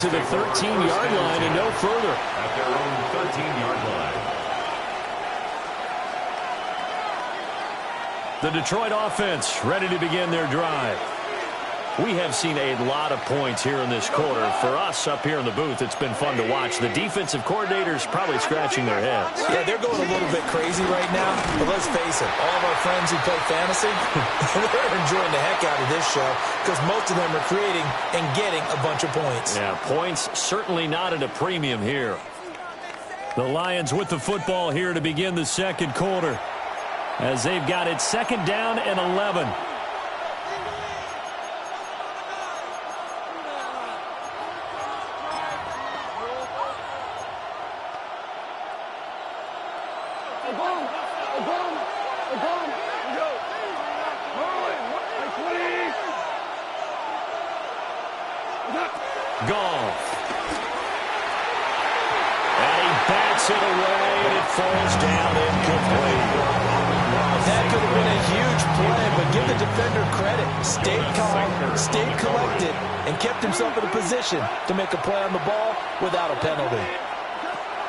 To the 13-yard line and no further. At their own 13-yard line. The Detroit offense ready to begin their drive. We have seen a lot of points here in this quarter. For us up here in the booth, it's been fun to watch. The defensive coordinators probably scratching their heads. Yeah, they're going a little bit crazy right now. But let's face it, all of our friends who play fantasy, they're enjoying the heck out of this show because most of them are creating and getting a bunch of points. Yeah, points certainly not at a premium here. The Lions with the football here to begin the second quarter as they've got it 2nd down and 11. Goff. And he bats it away, and it falls down incomplete. That could have been a huge play, but give the defender credit. Stayed calm, stayed collected, and kept himself in a position to make a play on the ball without a penalty.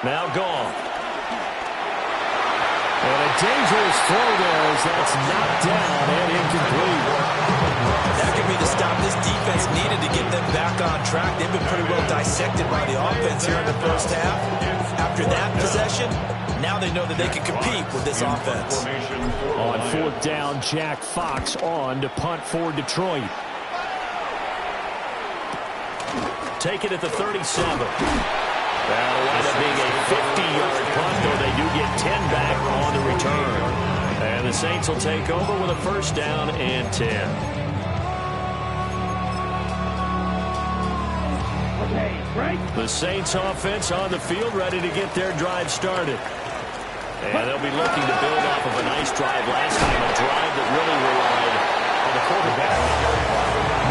Now Goff. And a dangerous throw there as that's knocked down and incomplete. That could be the stop this defense needed to get them back on track. They've been pretty well dissected by the offense here in the first half. After that possession, now they know that they can compete with this offense. On 4th down, Jack Fox on to punt for Detroit. Take it at the 37. That'll wind up being a 50-yard punt, though they do get 10 back on the return. And the Saints will take over with a 1st down and 10. The Saints offense on the field ready to get their drive started. And they'll be looking to build off of a nice drive last time, a drive that really relied on the quarterback.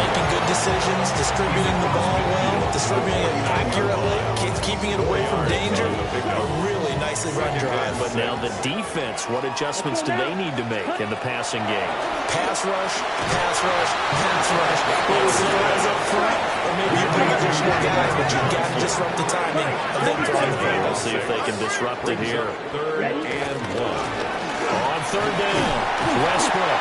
Making good decisions, distributing the ball well, distributing it accurately, keeping it away from danger. A really nicely run drive. But now the defense, what adjustments do they need to make in the passing game? Pass rush, pass rush, pass rush. Whether it's the guys up front, or maybe you bring additional guys, but you've got to disrupt the timing of them throwing the ball. We'll see if they can disrupt it here. 3rd and 1. On 3rd down, Westbrook.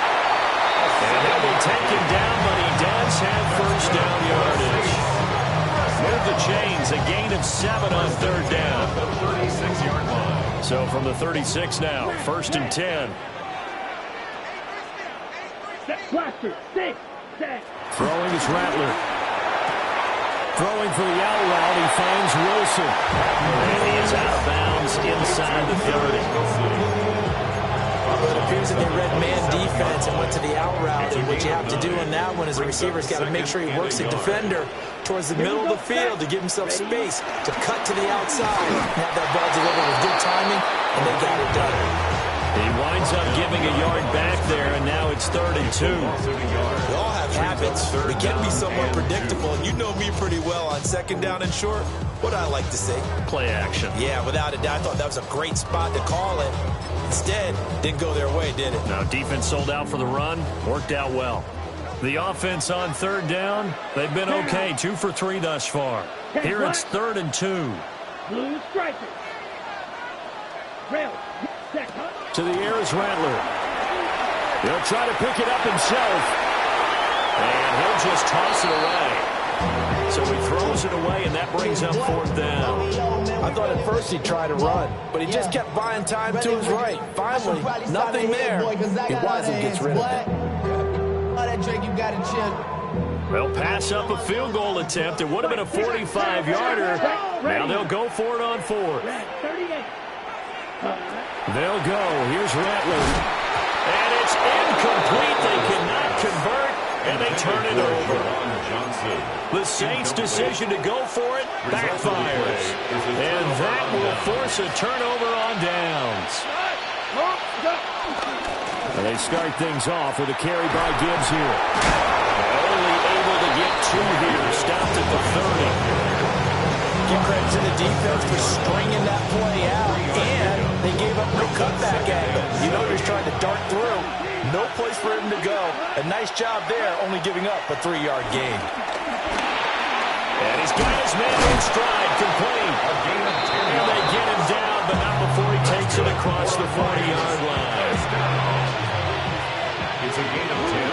And he'll be taken down, but he does have 1st down yardage. Move the chains, a gain of 7 on 3rd down. 36-yard line. So from the 36 now, 1st and 10. Throwing is Rattler. Throwing for the out route, he finds Wilson. And he is out of bounds inside the 30. It appears that they read man defense and went to the out route. And what you have to do in that one is the receiver's got to make sure he works the defender towards the middle of the field to give himself space to cut to the outside. Have that ball delivered with good timing, and they got it done. He winds up giving a yard back there, and now it's 3rd and 2. We all have habits. We can be somewhat predictable, and you know me pretty well on 2nd down and short. What I like to say? Play action. Yeah, without a doubt. I thought that was a great spot to call it. Instead, didn't go their way, did it? Now, defense sold out for the run. Worked out well. The offense on 3rd down, they've been okay. 2 for 3 thus far. Here it's 3rd and 2. Blue striker. Rail. To the air is Rattler. He'll try to pick it up himself. And he'll just toss it away. So he throws it away, and that brings up 4th down. I thought at first he'd try to run, but he just kept buying time to his right. Finally, nothing there. He wisely gets rid of it. They'll pass up a field goal attempt. It would have been a 45-yarder. Now they'll go for it on 4th. They'll go. Here's Rattler. And it's incomplete. They cannot convert, and they turn it over. The Saints' decision to go for it backfires. And that will force a turnover on downs. And they start things off with a carry by Gibbs here. Only able to get 2 here. Stopped at the 30. Give credit to the defense for stringing that play out, and they gave up no cutback angle. You know he was trying to dart through. No place for him to go. A nice job there, only giving up a 3-yard gain. And he's got his man in stride, complete. And they get him down, but not before he takes it across the 40-yard line. It's a gain of 10.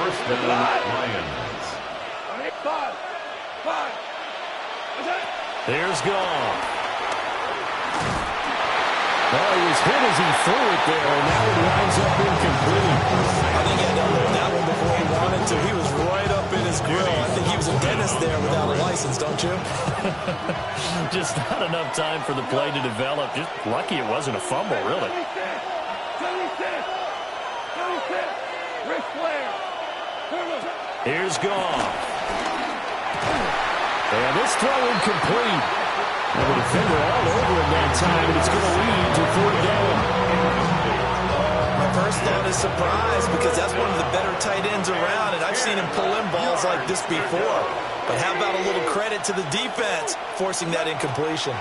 First down, Lions. There's Goff. Oh, he was hit as he threw it there, and that one winds up incomplete. I think he had to learn that one before he wanted to. He was right up in his grill. I think he was a dentist there without a license, don't you? Just not enough time for the play to develop. Just lucky it wasn't a fumble, really. Here's Goff. And this throw incomplete. And the defender all over him that time, and it's going to lead to 4th down. My first thought is surprise because that's one of the better tight ends around, and I've seen him pull in balls like this before. But how about a little credit to the defense forcing that incompletion?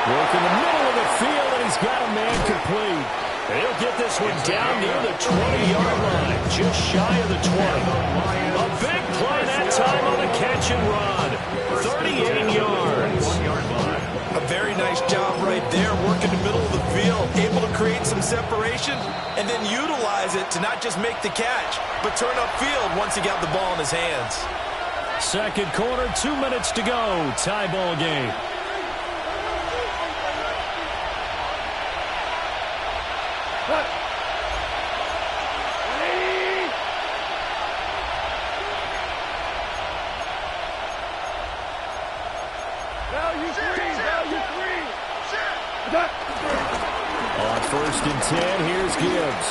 Work in the middle of the field, and he's got a man complete. He'll get this one down near the 20-yard line, just shy of the 20. A big play that time on the catch and run. 38 yards. A very nice job right there, working the middle of the field, able to create some separation, and then utilize it to not just make the catch, but turn upfield once he got the ball in his hands. Second quarter, 2 minutes to go. Tie ball game. On 1st and 10, here's Gibbs.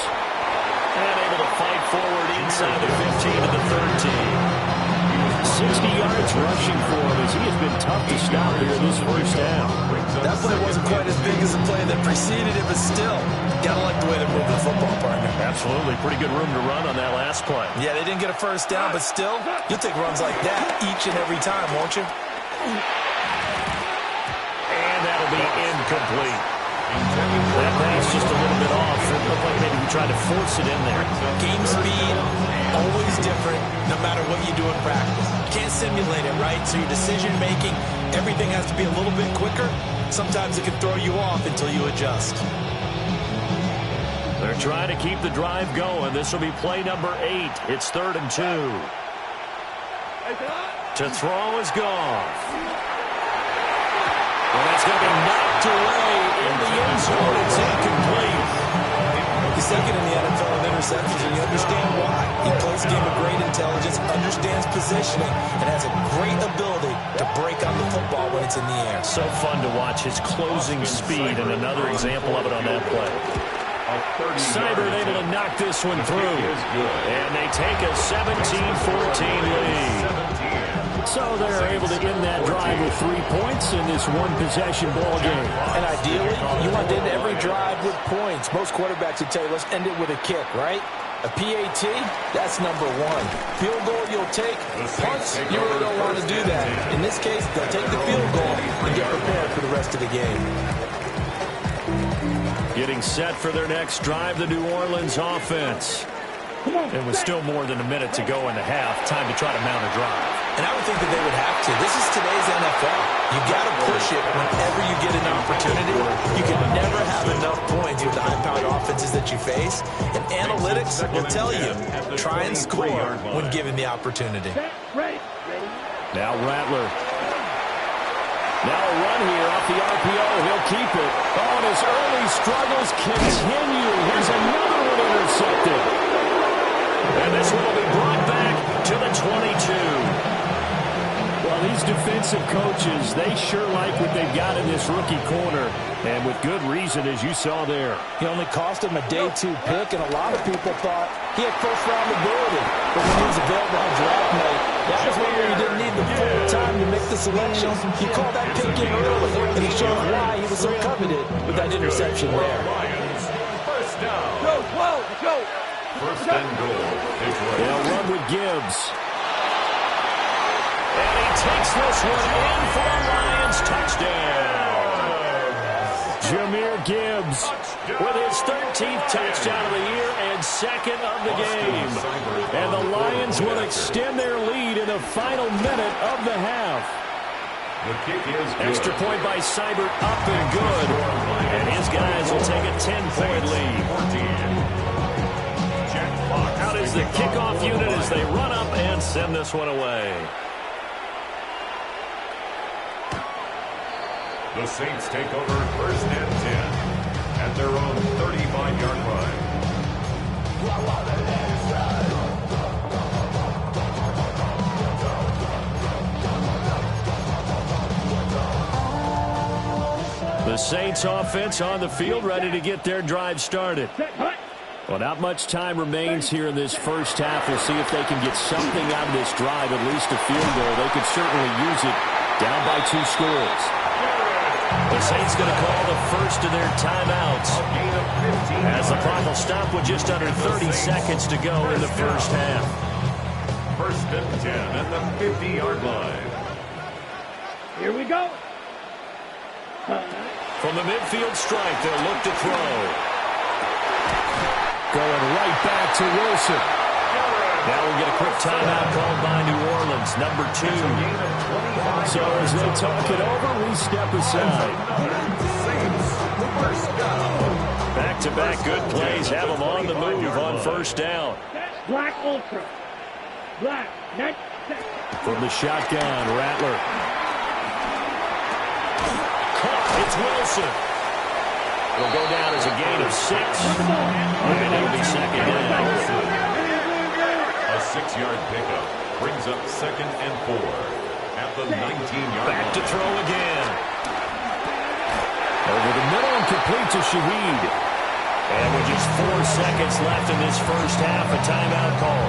And able to fight forward inside the 15 to the 13. 60 yards rushing for him as he has been tough to stop here this first down. That play wasn't quite as big as the play that preceded it, but still, gotta like the way they're moving the football, partner. Absolutely. Pretty good room to run on that last play. Yeah, they didn't get a first down, but still, you'll take runs like that each and every time, won't you? And that'll be incomplete. That pass just a little bit off. It looked like maybe he tried to force it in there. Game speed, always different, no matter what you do in practice. You can't simulate it, right? So your decision-making, everything has to be a little bit quicker. Sometimes it can throw you off until you adjust. They're trying to keep the drive going. This will be play number 8. It's 3rd and 2. To throw is Goff. Well, that's going to be knocked away in the end zone. It's incomplete. He's second in the NFL in interceptions, and you understand why. He plays a game of great intelligence, understands positioning, and has a great ability to break on the football when it's in the air. So fun to watch his closing speed, and another example of it on that play. Seibert able to knock this one through. And they take a 17-14 lead. So they're able to end that drive with 3 points in this one-possession ball game. And ideally, you want to end every drive with points. Most quarterbacks would tell you, let's end it with a kick, right? A PAT, that's number 1. Field goal you'll take. Punts, you really don't want to do that. In this case, they'll take the field goal and get prepared for the rest of the game. Getting set for their next drive, the New Orleans offense. And with still more than a minute to go in the half, time to try to mount a drive. And I would think that they would have to. This is today's NFL. You got to push it whenever you get an opportunity. You can never have enough points with the high-powered offenses that you face. And analytics will tell you, try and score when given the opportunity. Now Rattler. Now a run here off the RPO. He'll keep it. Oh, and his early struggles continue. Here's another one intercepted. And this one will be brought back to the 22. Well, these defensive coaches, they sure like what they've got in this rookie corner. And with good reason, as you saw there. He only cost him a day 2 pick, and a lot of people thought he had first-round ability. But when he was available on draft night, that was when you didn't need the full time to make the selection. He called that pick in early, and he showed why he was so coveted with that interception there. First down. Go. First and goal. They'll run with Gibbs. And he takes this one in for a Lions touchdown. Jahmyr Gibbs with his 13th touchdown of the year and second of the game. And the Lions will extend their lead in the final minute of the half. The kick is good. Extra point by Seibert, up and good. And his guys will take a 10-point lead. Out is the kickoff unit as they run up and send this one away. The Saints take over first and 10 at their own 35-yard line. The Saints offense on the field, ready to get their drive started. Well, not much time remains here in this first half. We'll see if they can get something out of this drive, at least a field goal. They could certainly use it down by 2 scores. The Saints going to call the first of their timeouts as the clock will stop with just under 30 seconds to go in the first half. First and 10 at the 50-yard line. Here we go. From the midfield strike, they'll look to throw. Going right back to Wilson. Now we'll get a quick timeout called by New Orleans, number 2. So as they talk it over, we step aside. Back-to-back good plays have them on the move on first down. Black Ultra. Black. Next. From the shotgun, Rattler. It's Wilson. It'll go down as a gain of 6. And it'll be second down. A 6-yard pickup brings up second and 4 at the 19-yard line. Back to throw again. Over the middle and complete to Shaheed. And with just 4 seconds left in this first half, a timeout call.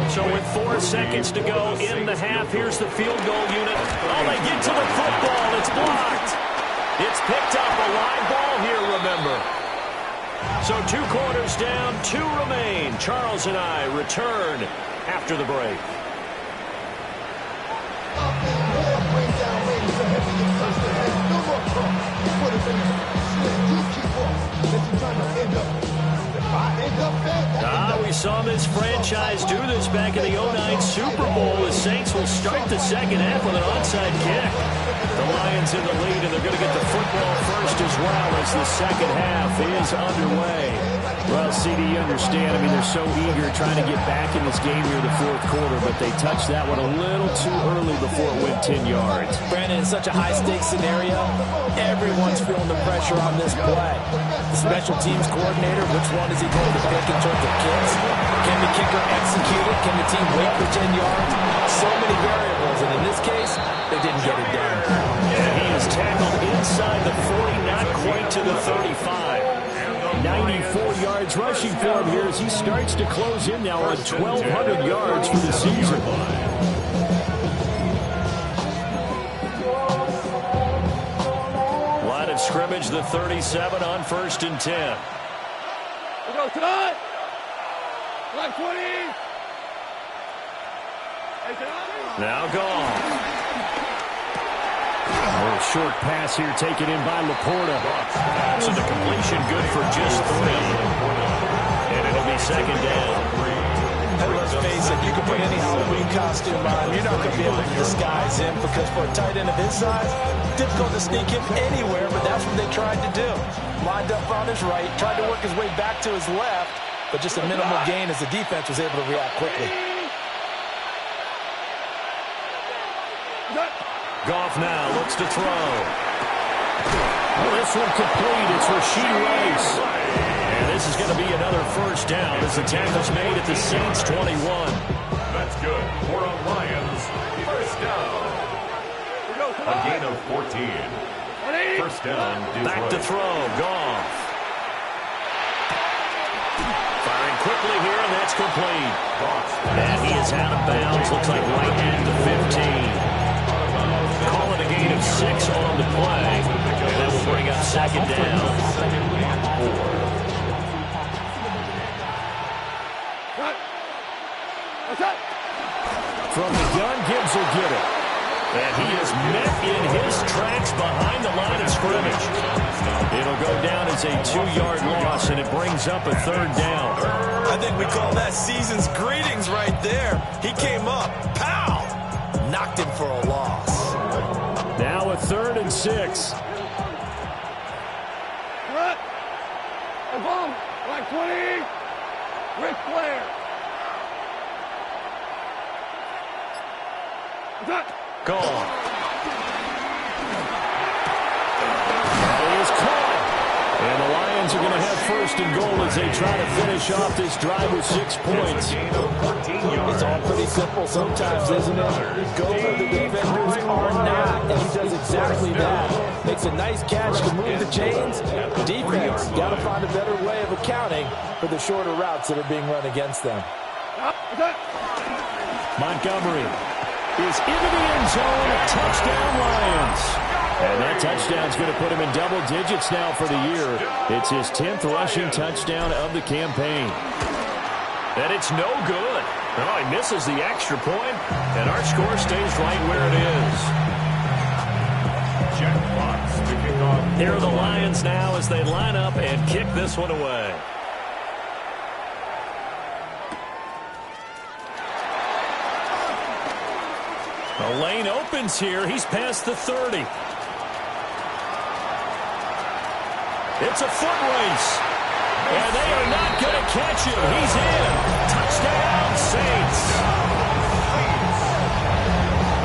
So with 4 seconds to go in the half, here's the field goal unit. Oh, they get to the football. It's blocked. It's picked up. A live ball here, remember. So 2 quarters down, 2 remain. Charles and I return after the break. We saw this franchise do this back in the 09 Super Bowl. The Saints will start the second half with an onside kick. The Lions in the lead, and they're going to get the football first as well as the second half is underway. Well, CD, you understand. I mean, they're so eager trying to get back in this game here in the fourth quarter, but they touched that one a little too early before it went 10 yards. Brandon, in such a high-stakes scenario, everyone's feeling the pressure on this play. The special teams coordinator, which one is he going to pick in terms of kicks? Can the kicker execute it? Can the team wait for 10 yards? So many variables, and in this case, they didn't get it done. And he is tackled inside the 40, not quite to the 35. 94 yards rushing for him here as he starts to close in now on 1,200 yards for the season. Line of scrimmage, the 37 on 1st and 10. Let's go tonight. Black 20. Now gone. A little short pass here taken in by Laporta. So the completion good for just 3. And it'll be second down. And let's face it, you can put any Halloween costume on. You're not going to be able to disguise him because for a tight end of his size, difficult to sneak him anywhere, but that's what they tried to do. Lined up on his right, tried to work his way back to his left, but just a minimal gain as the defense was able to react quickly. Goff now looks to throw. Well, this one complete. It's Rashee Rice. And this is going to be another first down as the tackle's made at the Saints 21. That's good for a Lions first down. A gain of 14. First down, Detroit. Back to throw. Goff. Firing quickly here, and that's complete. And he is out of bounds. Looks like right at the 15. Calling a gain of 6 on the play. And that will bring up second down. From the gun, Gibbs will get it. And he is met in his tracks behind the line of scrimmage. It'll go down as a 2-yard loss, and it brings up a 3rd down. I think we call that season's greetings right there. He came up, pow! Knocked him for a loss. Now a 3rd and 6. Cut. Bomb. Black 20. Ric Flair. Cut. Gone. That is caught. And the Lions are going to have 1st and goal as they try to finish off this drive with 6 points. It's all pretty simple sometimes, isn't it? Go where the defenders are not, and he does exactly that. Makes a nice catch to move the chains. Defense got to find a better way of accounting for the shorter routes that are being run against them. Montgomery is into the end zone. Touchdown, Lions. And that touchdown's going to put him in double digits now for the year. It's his 10th rushing touchdown of the campaign. And it's no good. Oh, he misses the extra point, and our score stays right where it is. Jack Fox to kick off. Here are the Lions now as they line up and kick this one away. The lane opens here. He's past the 30. It's a foot race. And they are not going to catch him. He's in. Touchdown, Saints.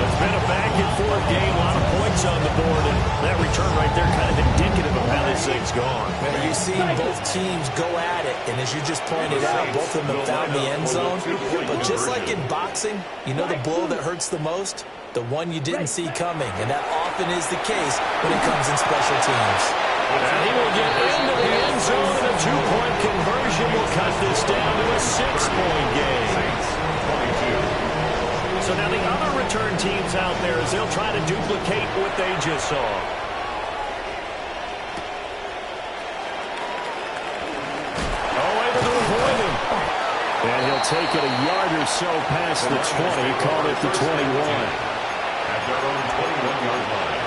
It's been a back-and-forth game. A lot of points on the board. And that return right there kind of indicative of how this thing's gone. Well, you've seen both teams go at it. And as you just pointed out, both of them have found the end zone. But just like in boxing, you know the blow that hurts the most? The one you didn't see coming. And that often is the case when it comes in special teams. And he will get into the end zone, and a 2-point conversion will cut this down to a 6-point game. So now the other return teams out there as they'll try to duplicate what they just saw. Oh, able to avoid him. And he'll take it a yard or so past the 20, call it the 21. At their own 21-yard line.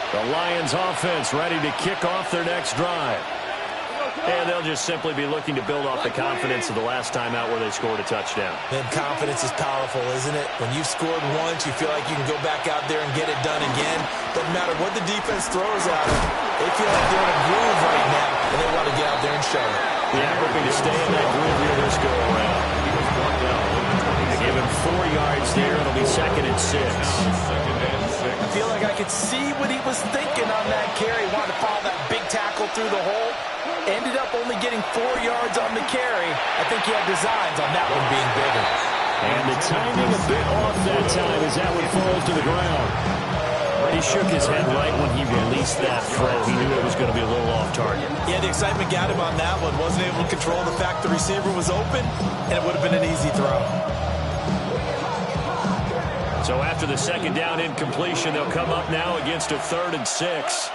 The Lions offense ready to kick off their next drive. And they'll just simply be looking to build off the confidence of the last time out where they scored a touchdown. Then confidence is powerful, isn't it? When you've scored once, you feel like you can go back out there and get it done again. Doesn't matter what the defense throws at them. They feel like they're in a groove right now, and they want to get out there and show it. Yeah, hoping to stay in that groove here this go-around. They give him 4 yards there. It'll be 2nd and 6. I feel like I could see what he was thinking on that carry. Wanted to follow that big tackle through the hole. Ended up only getting 4 yards on the carry. I think he had designs on that one being bigger. And the timing a bit off that time as that one falls to the ground. He shook his head right when he released that throw. He knew it was going to be a little off target. Yeah, the excitement got him on that one. Wasn't able to control the fact the receiver was open, and it would have been an easy throw. So after the 2nd down incompletion, they'll come up now against a 3rd and 6.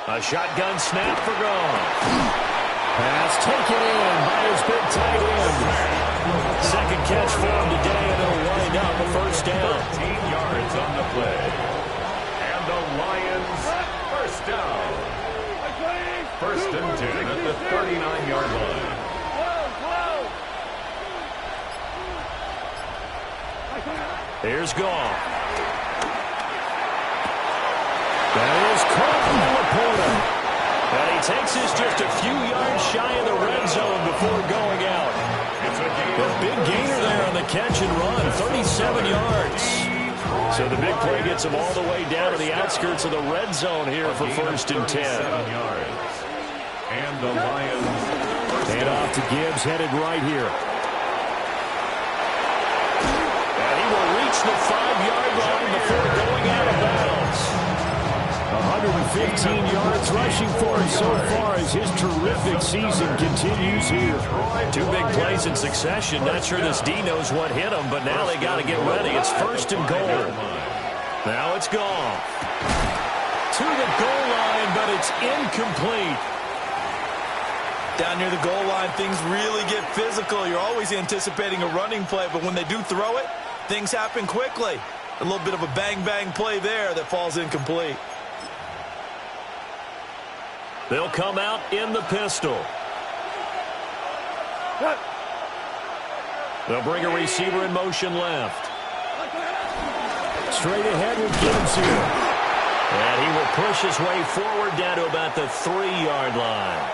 A shotgun snap for Gone. Pass taken in by his big tight end. 2nd catch for him today, and it'll wind up a 1st down. 13 yards on the play. And the Lions, 1st down. 1st and 10 at the 39-yard line. Here's Gone. That is caught by Laporta. And he takes this just a few yards shy of the red zone before going out. A big gainer there on the catch and run, 37 yards. So the big play gets him all the way down to the outskirts of the red zone here for 1st and 10. And the Lions. Hand off to Gibbs, headed right here. And he will reach the 5-yard line before going out of bounds. 115 yards rushing for him so far as his terrific season continues here. 2 big plays in succession. Not sure this D knows what hit him, but now they got to get ready. It's 1st and goal. Now it's Gone. To the goal line, but it's incomplete. Down near the goal line, things really get physical. You're always anticipating a running play, but when they do throw it, things happen quickly. A little bit of a bang-bang play there that falls incomplete. They'll come out in the pistol. They'll bring a receiver in motion left. Straight ahead with Gibbs here. And he will push his way forward down to about the 3-yard line.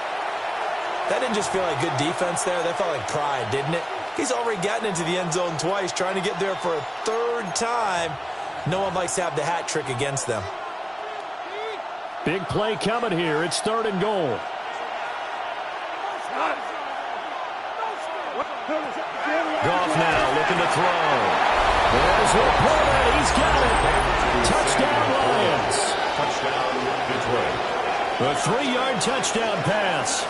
That didn't just feel like good defense there. That felt like pride, didn't it? He's already gotten into the end zone twice, trying to get there for a 3rd time. No one likes to have the hat trick against them. Big play coming here. It's 3rd and goal. Goff now looking to throw. There's LaPorta. He's got it. Touchdown, Lions. Touchdown, Detroit. A 3-yard touchdown pass.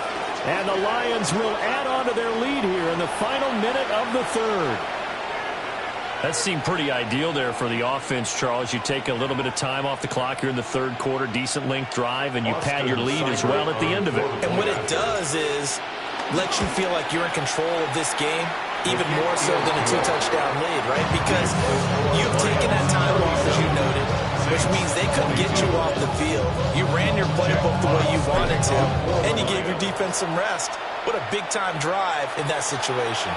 And the Lions will add on to their lead here in the final minute of the 3rd. That seemed pretty ideal there for the offense, Charles. You take a little bit of time off the clock here in the 3rd quarter, decent length drive, and you pad your lead as well at the end of it. And what it does is let you feel like you're in control of this game, even more so than a 2-touchdown lead, right? Because you've taken that time off, as you noted, which means they couldn't get you off the field. You ran your playbook the way you wanted to, and you gave your defense some rest. What a big-time drive in that situation.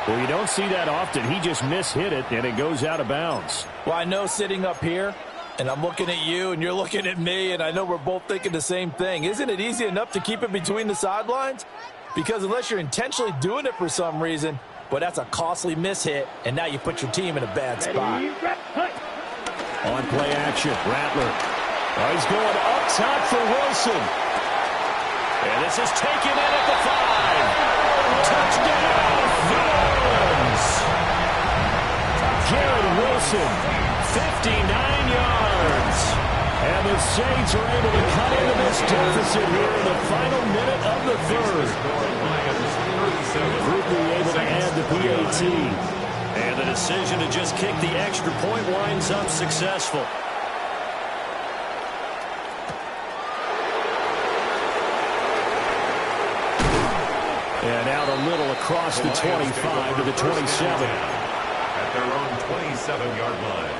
Well, you don't see that often. He just mishit it, and it goes out of bounds. Well, I know sitting up here, and I'm looking at you, and you're looking at me, and I know we're both thinking the same thing. Isn't it easy enough to keep it between the sidelines? Because unless you're intentionally doing it for some reason, well, that's a costly mishit, and now you put your team in a bad spot. On play action, Rattler. Oh, he's going up top for Wilson. And this is taken in at the 5. Touchdown, Lions. Garrett Wilson, 59 yards. And the Saints are able to cut into this deficit here in the final minute of the 3rd. Group able to add the PAT. And the decision to just kick the extra point winds up successful. And out a little across the 25 to the 27. At their own 27-yard line.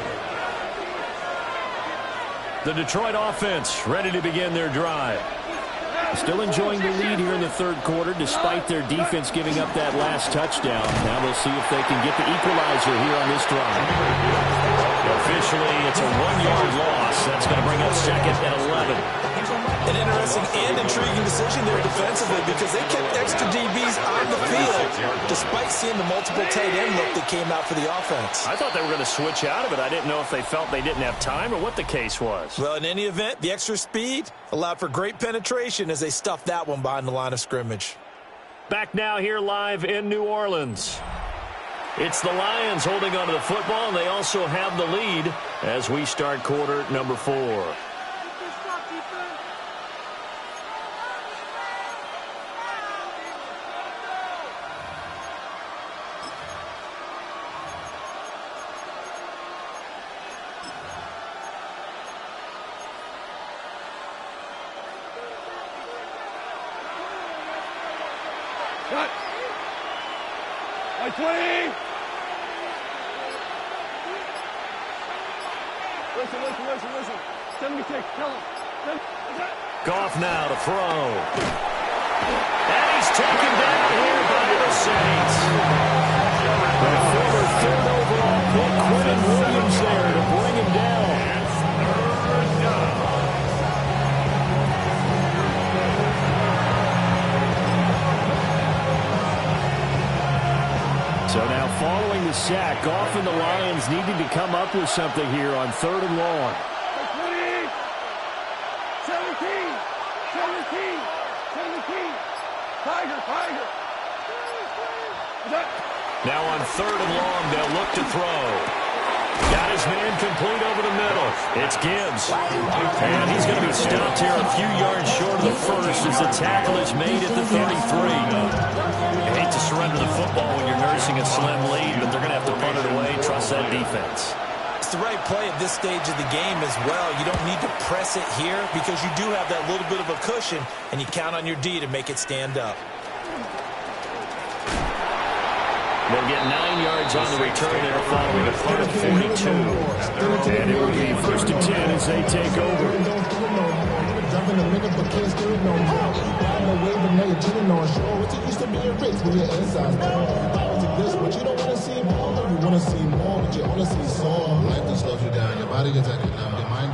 The Detroit offense ready to begin their drive. Still enjoying the lead here in the 3rd quarter despite their defense giving up that last touchdown. Now we'll see if they can get the equalizer here on this drive. Officially, it's a 1-yard loss. That's going to bring up 2nd and 11. An interesting and intriguing decision there defensively because they kept extra DBs on the field despite seeing the multiple tight end look that came out for the offense. I thought they were going to switch out of it. I didn't know if they felt they didn't have time or what the case was. Well, in any event, the extra speed allowed for great penetration as they stuffed that one behind the line of scrimmage. Back now here live in New Orleans. It's the Lions holding onto the football, and they also have the lead as we start quarter number 4. Cut. By 20. Listen. 76, tell him. Goff now to throw. And he's taken down here by the Saints. The former 3rd overall pick, Quentin Williams there to bring him down. So now following the sack, Goff and the Lions needing to come up with something here on 3rd and long. 17. Tiger. Now on 3rd and long, they'll look to throw. Got his man complete over the middle. It's Gibbs. And he's going to be stopped here a few yards short of the first as the tackle is made at the 33. You hate to surrender the football when you're nursing a slim lead, but they're going to have to punt it away and trust that defense. the right play at this stage of the game as well. You don't need to press it here because you do have that little bit of a cushion, and you count on your D to make it stand up. They'll get 9 yards on the return there following a punt of 42. And it will be 1st and 10 as they take over.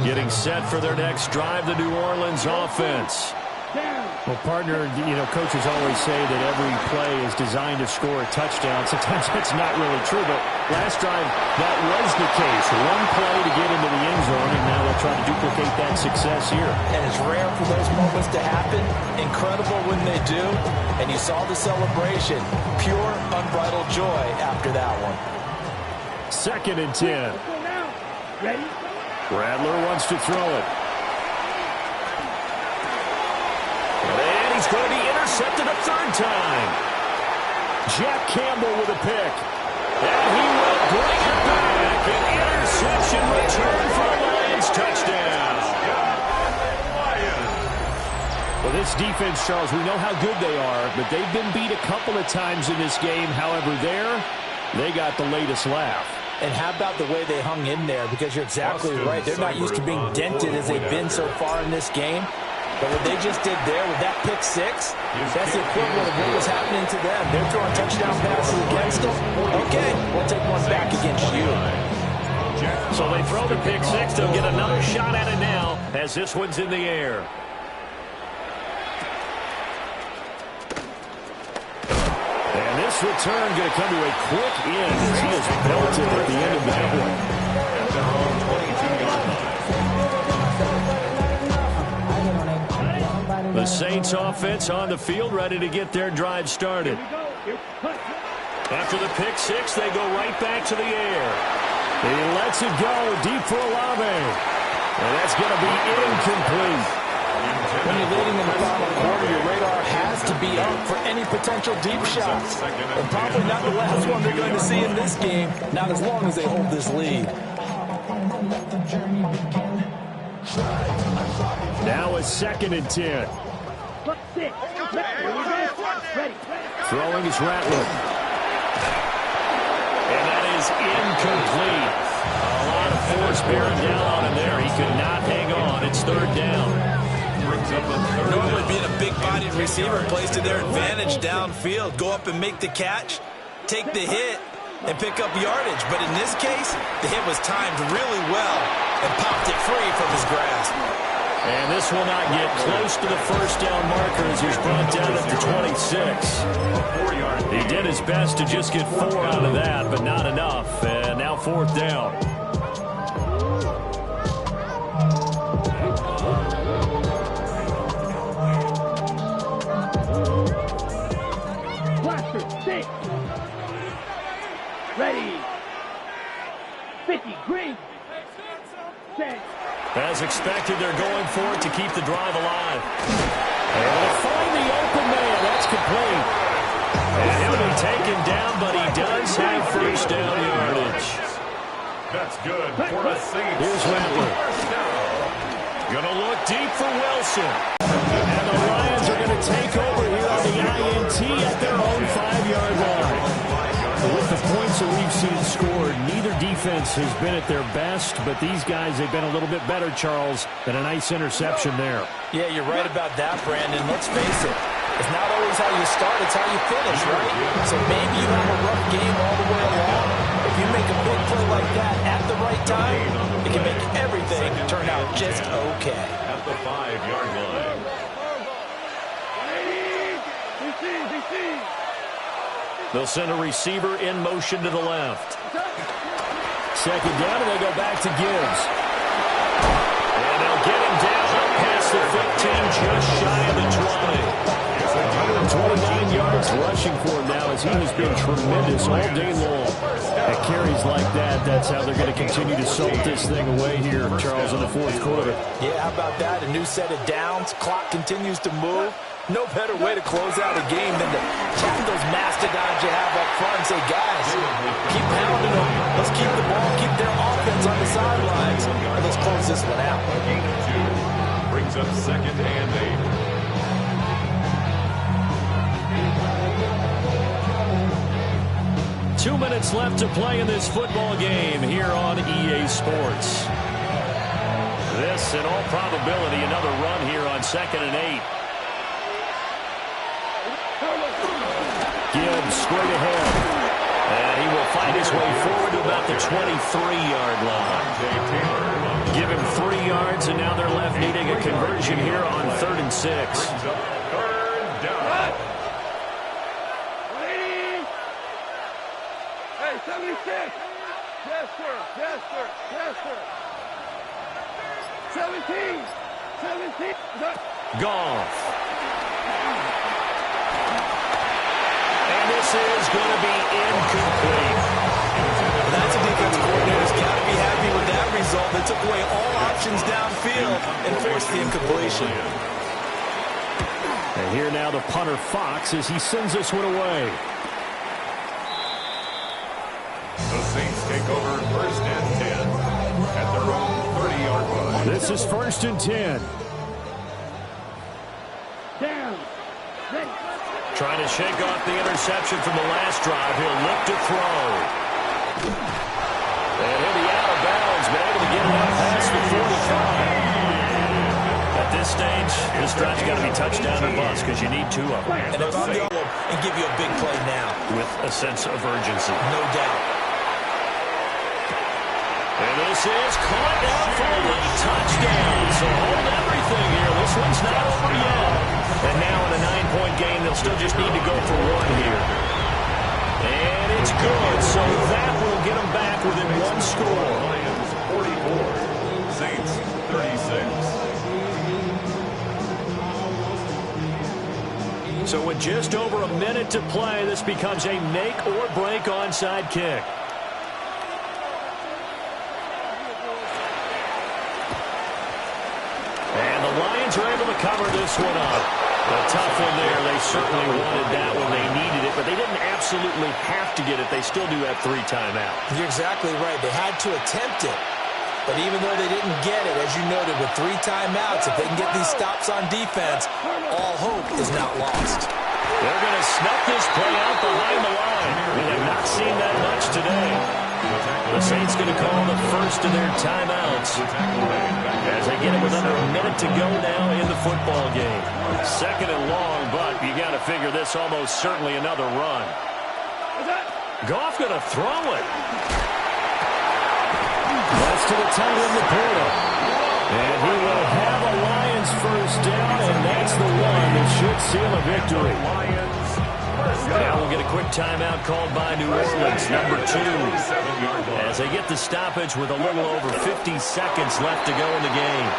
Getting set for their next drive, the New Orleans offense. Well, partner, coaches always say that every play is designed to score a touchdown. Sometimes that's not really true, but last drive, that was the case. One play to get into the end zone, and now they'll try to duplicate that success here. And it's rare for those moments to happen. Incredible when they do. And you saw the celebration. Pure, unbridled joy after that one. 2nd and 10. Ready? Rattler wants to throw it. And he's going to be intercepted a 3rd time. Jack Campbell with a pick. And he will bring it back. An interception return for a Lions touchdown. Well, this defense, Charles, we know how good they are, but they've been beat a couple of times in this game. However, they got the latest laugh. And how about the way they hung in there? Because you're exactly right. They're not used to being dented as they've been so far in this game. But what they just did there with that pick 6, that's the equivalent of what was happening to them. They're throwing touchdown passes against them. Okay, we'll take one back against you. So they throw the pick 6. They'll get another shot at it now as this one's in the air. And this return going to come to a quick end as he is belted at the end of that one. At their own 22-yard line. The Saints offense on the field ready to get their drive started. After the pick 6, they go right back to the air. He lets it go deep for Olave. And that's going to be incomplete. When you're leading in the final quarter, your radar has to be up for any potential deep shots. And probably not the last one they're going to see in this game, not as long as they hold this lead. Now it's 2nd and 10. Throwing is Rattler. And that is incomplete. A lot of force bearing down on him there. He could not hang on. It's 3rd down. Normally being a big-bodied receiver plays to their advantage downfield. Go up and make the catch, take the hit, and pick up yardage. But in this case, the hit was timed really well and popped it free from his grasp. And this will not get close to the 1st down marker as he's brought down at the 26. He did his best to just get 4 out of that, but not enough. And now 4th down. Ready. 50, green. Set. As expected, they're going for it to keep the drive alive. And they'll find the open man. That's complete. And he'll be taken down, but he does have 1st down yardage. That's good for a Saints. Here's Rattler. Going to look deep for Wilson. And the Lions are going to take over here on the INT at their own 5-yard line. With the points that we've seen scored, neither defense has been at their best, but these guys, they've been a little bit better, Charles, than a nice interception there. Yeah, you're right about that, Brandon. Let's face it. It's not always how you start, it's how you finish, right? So maybe you have a rough game all the way along. If you make a big play like that at the right time, it can make everything turn out just okay. At the 5-yard line. They'll send a receiver in motion to the left. 2nd down, and they go back to Gibbs. And they'll get him down past the 15, just shy of the 20. 129 yards rushing for him now as he has been tremendous all day long. At carries like that, that's how they're going to continue to salt this thing away here, Charles, in the 4th quarter. Yeah, how about that? A new set of downs. Clock continues to move. No better way to close out a game than to tap those mastodons you have up front and say, guys, keep pounding them. Let's keep the ball, keep their offense on the sidelines, and let's close this one out. Gain of 2 brings up 2nd and 8. 2 minutes left to play in this football game here on EA Sports. This, in all probability, another run here on 2nd and 8. Gibbs straight ahead. And he will find his way forward to about the 23-yard line. Give him 3 yards, and now they're left needing a conversion here on 3rd and 6. Third down. Hey, 76. Yes, sir. Yes, sir. Yes, sir. 17. 17. Goff. And this is going to be incomplete. That's a defensive coordinator's got to be happy with that result. They took away all options downfield and forced the incompletion. And here now the punter Fox as he sends this one away. The Saints take over 1st and 10 at their own 30-yard line. This is 1st and 10. Down. Ready. Trying to shake off the interception from the last drive. He'll look to throw. And he'll be out of bounds, but able to get it out past the 45. At this stage, this drive's got to be touchdown or bust because you need 2 of them. And if I'm going and give you a big play now. With a sense of urgency. No doubt. And this is caught down for a late touchdown. So hold everything here. This one's not over yet. And now in a 9-point game, they'll still just need to go for 1 here. And it's good. So that will get them back within 1 score. Lions 44, Saints 36. So with just over a minute to play, this becomes a make or break onside kick. And the Lions are able to cover this one up. A tough one there. They certainly wanted that when they needed it, but they didn't absolutely have to get it. They still do have 3 timeouts. You're exactly right. They had to attempt it. But even though they didn't get it, as you noted, with 3 timeouts, if they can get these stops on defense, all hope is not lost. They're going to snuff this play out behind the line. We have not seen that much today. The Saints going to call the first of their timeouts as they get it with under a minute to go now in the football game. 2nd and long, but you got to figure this almost certainly another run. Goff going to throw it. That's to the tight end, Laporta. And he will have a Lions first down, and that's the one that should seal a victory. Now we'll get a quick timeout called by New Orleans, number 2, as they get the stoppage with a little over 50 seconds left to go in the game.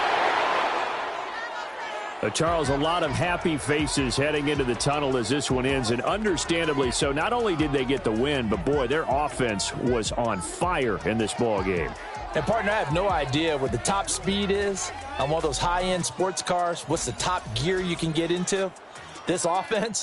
Charles, a lot of happy faces heading into the tunnel as this one ends, and understandably so. Not only did they get the win, but boy, their offense was on fire in this ball game. And, partner, I have no idea what the top speed is on one of those high-end sports cars. What's the top gear you can get into? This offense,